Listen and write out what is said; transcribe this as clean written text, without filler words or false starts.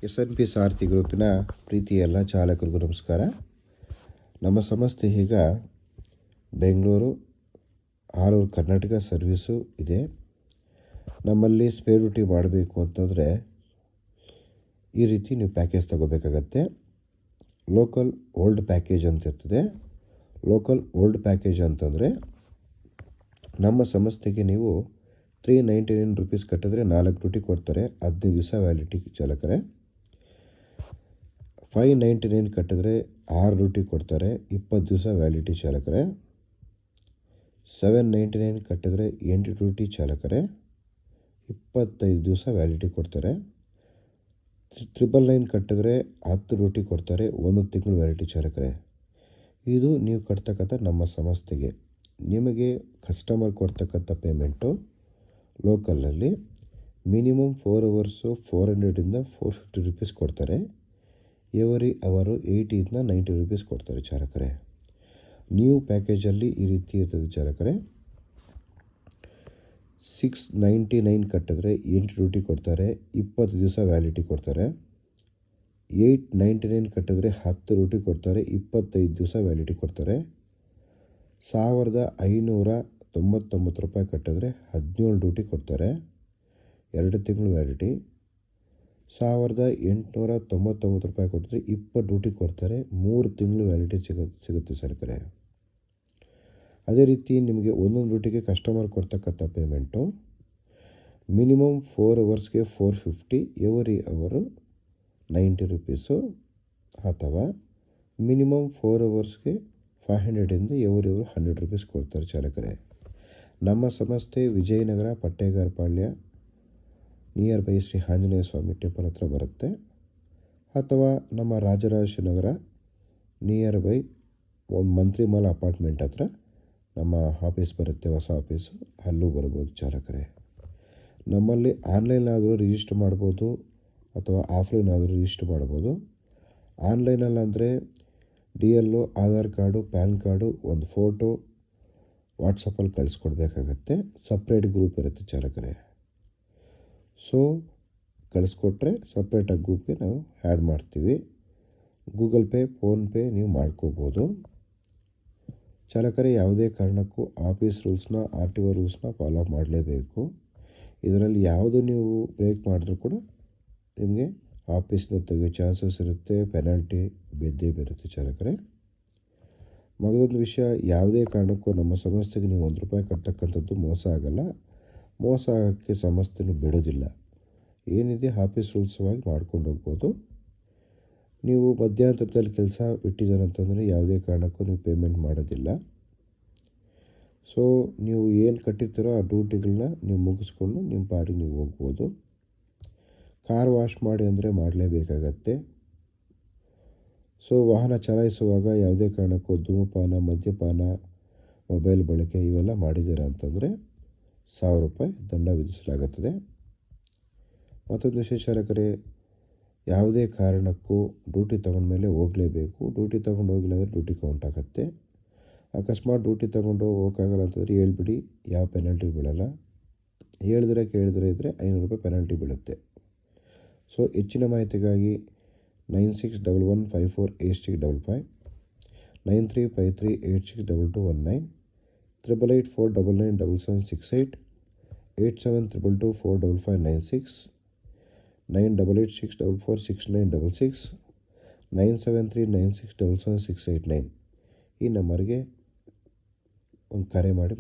SNP ಸಾರಥಿ ಗ್ರೂಪಿನ ಪ್ರೀತಿಯ ಎಲ್ಲ ಚಾಲಕರಿಗೂ ನಮಸ್ಕಾರ. ನಮ್ಮ ಸಂಸ್ಥೆ ಈಗ Bengaluru all over Karnataka service ಇದೆ. ನಮ್ಮಲ್ಲಿ ಸ್ಪೇರ್ ಡ್ಯೂಟಿ ಮಾಡಬೇಕು ಅಂತಂದರೆ ಈ ರೀತಿ ನೀವು ಪ್ಯಾಕೇಜ್ ತಗೋಬೇಕಾಗತ್ತೆ. ಲೋಕಲ್ ಓಲ್ಡ್ ಪ್ಯಾಕೇಜ್ ಅಂತ ಇರ್ತದೆ. ಲೋಕಲ್ ಓಲ್ಡ್ ಪ್ಯಾಕೇಜ್ ಅಂತಂದರೆ ನಮ್ಮ ಸಂಸ್ಥೆಗೆ ನೀವು 399 ರೂಪೀಸ್ ಕಟ್ಟಿದ್ರೆ 4 ಡ್ಯೂಟಿ ಕೊಡ್ತಾರೆ, 15 ದಿವಸ ವ್ಯಾಲಿಡಿಟಿ ಚಾಲಕರೇ. 599 ಕಟ್ಟಿದ್ರೆ 6 ಡ್ಯೂಟಿ ಕೊಡ್ತಾರೆ, 20 ದಿವಸ ವ್ಯಾಲಿಡಿಟಿ ಚಾಲಕರೇ. 799 ಕಟ್ಟಿದ್ರೆ 8 ಡ್ಯೂಟಿ ಚಾಲಕರೇ, 25 ದಿವಸ ವ್ಯಾಲಿಡಿಟಿ ಕೊಡ್ತಾರೆ. 999 ಕಟ್ಟಿದ್ರೆ 10 ಡ್ಯೂಟಿ ಕೊಡ್ತಾರೆ, 1 ತಿಂಗಳು ವ್ಯಾಲಿಡಿಟಿ ಚಾಲಕರೇ. ಇದು ನೀವು ಕಟ್ತಕ್ಕಂಥ ನಮ್ಮ ಸಂಸ್ಥೆಗೆ. ನಿಮಗೆ ಕಸ್ಟಮರ್ ಕೊಡ್ತಕ್ಕಂಥ ಪೇಮೆಂಟು ಲೋಕಲಲ್ಲಿ ಮಿನಿಮಮ್ 4 ಅವರ್ಸು 400ಇಂದ 450 ರೂಪೀಸ್ ಕೊಡ್ತಾರೆ. ಎವರಿ ಅವರು 80ಇಂದ 90 ರೂಪೀಸ್ ಕೊಡ್ತಾರೆ ಚಾಲಕರೇ. ನ್ಯೂ ಪ್ಯಾಕೇಜಲ್ಲಿ ಈ ರೀತಿ ಇರ್ತದೆ ಚಾಲಕರೇ. 699 ಕಟ್ಟಿದ್ರೆ 8 ಡ್ಯೂಟಿ ಕೊಡ್ತಾರೆ, 20 ದಿವಸ ವ್ಯಾಲಿಡಿಟಿ ಕೊಡ್ತಾರೆ. 899 ಕಟ್ಟಿದ್ರೆ 10 ಡ್ಯೂಟಿ ಕೊಡ್ತಾರೆ, 25 ದಿವಸ ವ್ಯಾಲಿಡಿಟಿ ಕೊಡ್ತಾರೆ. 1599 ರೂಪಾಯಿ ಕಟ್ಟಿದ್ರೆ 17 ಡ್ಯೂಟಿ ಕೊಡ್ತಾರೆ, 2 ತಿಂಗಳು ವ್ಯಾಲಿಡಿಟಿ. 1899 ರೂಪಾಯಿ ಕೊಟ್ಟಿದ್ರೆ 20 ಡ್ಯೂಟಿ ಕೊಡ್ತಾರೆ, 3 ತಿಂಗಳು ವ್ಯಾಲಿಡಿಟಿ ಸಿಗುತ್ತೆ ಚಾಲಕರೇ. ಅದೇ ರೀತಿ ನಿಮಗೆ ಒಂದೊಂದು ಡ್ಯೂಟಿಗೆ ಕಸ್ಟಮರ್ ಕೊಡ್ತಕ್ಕಂಥ ಪೇಮೆಂಟು ಮಿನಿಮಮ್ 4 ಅವರ್ಸ್ಗೆ 450, ಎವರಿ ಅವರು 90 ರೂಪೀಸು, ಅಥವಾ ಮಿನಿಮಮ್ 4 ಅವರ್ಸ್ಗೆ 500ಇಂದ ಎವರಿ ಅವರು 100 ರೂಪೀಸ್ ಕೊಡ್ತಾರೆ ಚಾಲಕರೇ. ನಮ್ಮ ಸಂಸ್ಥೆ Vijayanagar Pattegarapalya near by Shri Anjaneya Swamy temple ಹತ್ರ ಬರುತ್ತೆ, ಅಥವಾ ನಮ್ಮ ರಾಜರಾಜೇಶ್ವರಿ ನಗರ ನಿಯರ್ ಬೈ ಒಂದು ಮಂತ್ರಿ ಮಾಲ್ ಅಪಾರ್ಟ್ಮೆಂಟ್ ಹತ್ರ ನಮ್ಮ ಆಫೀಸ್ ಬರುತ್ತೆ, ಹೊಸ ಆಫೀಸು, ಅಲ್ಲೂ ಬರ್ಬೋದು ಚಾಲಕರೇ. ನಮ್ಮಲ್ಲಿ ಆನ್ಲೈನ್ ಆದರೂ ರಿಜಿಸ್ಟರ್ ಮಾಡ್ಬೋದು, ಅಥವಾ ಆಫ್ಲೈನ್ ಆದರೂ ರಿಜಿಸ್ಟರ್ ಮಾಡ್ಬೋದು. ಆನ್ಲೈನಲ್ಲಂದರೆ DL, Aadhaar card, PAN card, ಒಂದು ಫೋಟೋ ವಾಟ್ಸಪ್ಪಲ್ಲಿ ಕಳಿಸ್ಕೊಡ್ಬೇಕಾಗತ್ತೆ. ಸಪ್ರೇಟ್ ಗ್ರೂಪ್ ಇರುತ್ತೆ ಚಾಲಕರೇ. ಸೊ ಕಳಿಸ್ಕೊಟ್ರೆ ಸಪ್ರೇಟಾಗಿ ಗ್ರೂಪ್ಗೆ ನಾವು ಆ್ಯಡ್ ಮಾಡ್ತೀವಿ. ಗೂಗಲ್ ಪೇ, ಫೋನ್ಪೇ ನೀವು ಮಾಡ್ಕೋಬೋದು ಚಾಲಕರೇ. ಯಾವುದೇ ಕಾರಣಕ್ಕೂ ಆಫೀಸ್ ರೂಲ್ಸ್ನ, RTO ರೂಲ್ಸ್ನ ಫಾಲೋ ಮಾಡಲೇಬೇಕು. ಇದರಲ್ಲಿ ಯಾವುದು ನೀವು ಬ್ರೇಕ್ ಮಾಡಿದ್ರೂ ಕೂಡ ನಿಮಗೆ ಆಫೀಸ್ನ ತೆಗೆಯೋ ಚಾನ್ಸಸ್ ಇರುತ್ತೆ, ಪೆನಾಲ್ಟಿ ಬಿದ್ದೇ ಬರುತ್ತೆ ಚಾಲಕರೇ. ಮಗದೊಂದು ವಿಷಯ, ಯಾವುದೇ ಕಾರಣಕ್ಕೂ ನಮ್ಮ ಸಂಸ್ಥೆಗೆ ನೀವು 1 ರೂಪಾಯಿ ಕಟ್ಟತಕ್ಕಂಥದ್ದು ಮೋಸ ಆಗಲ್ಲ. ಮೋಸ ಆಗೋಕ್ಕೆ ಸಂಸ್ಥೆನೂ ಬಿಡೋದಿಲ್ಲ. ಏನಿದೆ ಆಫೀಸ್ ರೂಲ್ಸವಾಗಿ ಮಾಡ್ಕೊಂಡು ಹೋಗ್ಬೋದು. ನೀವು ಮಧ್ಯಂತರದಲ್ಲಿ ಕೆಲಸ ಬಿಟ್ಟಿದ್ದಾರೆ ಅಂತಂದರೆ ಯಾವುದೇ ಕಾರಣಕ್ಕೂ ನೀವು ಪೇಮೆಂಟ್ ಮಾಡೋದಿಲ್ಲ. ಸೊ ನೀವು ಏನು ಕಟ್ಟಿರ್ತೀರೋ ಆ ಡ್ಯೂಟಿಗಳನ್ನ ನೀವು ಮುಗಿಸ್ಕೊಂಡು ನಿಮ್ಮ ಪಾಡಿಗೆ ನೀವು ಹೋಗ್ಬೋದು. ಕಾರ್ ವಾಶ್ ಮಾಡಿ ಅಂದರೆ ಮಾಡಲೇಬೇಕಾಗತ್ತೆ. ಸೊ ವಾಹನ ಚಲಾಯಿಸುವಾಗ ಯಾವುದೇ ಕಾರಣಕ್ಕೂ ಧೂಮಪಾನ, ಮದ್ಯಪಾನ, ಮೊಬೈಲ್ ಬಳಕೆ ಇವೆಲ್ಲ ಮಾಡಿದ್ದೀರಾ ಅಂತಂದರೆ 1000 ರೂಪಾಯಿ ದಂಡ ವಿಧಿಸಲಾಗುತ್ತದೆ. ಮತ್ತೊಂದು ವಿಶೇಷ ಚಾಲಕರೇ, ಯಾವುದೇ ಕಾರಣಕ್ಕೂ ಡ್ಯೂಟಿ ತೊಗೊಂಡ್ಮೇಲೆ ಹೋಗಲೇಬೇಕು. ಡ್ಯೂಟಿ ತೊಗೊಂಡು ಹೋಗಿಲ್ಲ ಅಂದರೆ ಡ್ಯೂಟಿ ಕೌಂಟ್ ಆಗುತ್ತೆ. ಅಕಸ್ಮಾತ್ ಡ್ಯೂಟಿ ತೊಗೊಂಡು ಹೋಗೋಕ್ಕಾಗಲ್ಲ ಅಂತಂದರೆ ಹೇಳ್ಬಿಡಿ, ಯಾವ ಪೆನಾಲ್ಟಿ ಬೀಳಲ್ಲ. ಹೇಳಿದ್ರೆ ಕೇಳಿದ್ರೆ ಇದ್ದರೆ 500 ರೂಪಾಯಿ ಪೆನಾಲ್ಟಿ ಬೀಳುತ್ತೆ. ಸೊ ಹೆಚ್ಚಿನ ಮಾಹಿತಿಗಾಗಿ 9611548655, 9353862219, 8884997768, 8722245596, 9886446966, 9739677689 ಈ ನಂಬರ್ಗೆ ಒಂದು ಕರೆ ಮಾಡಿ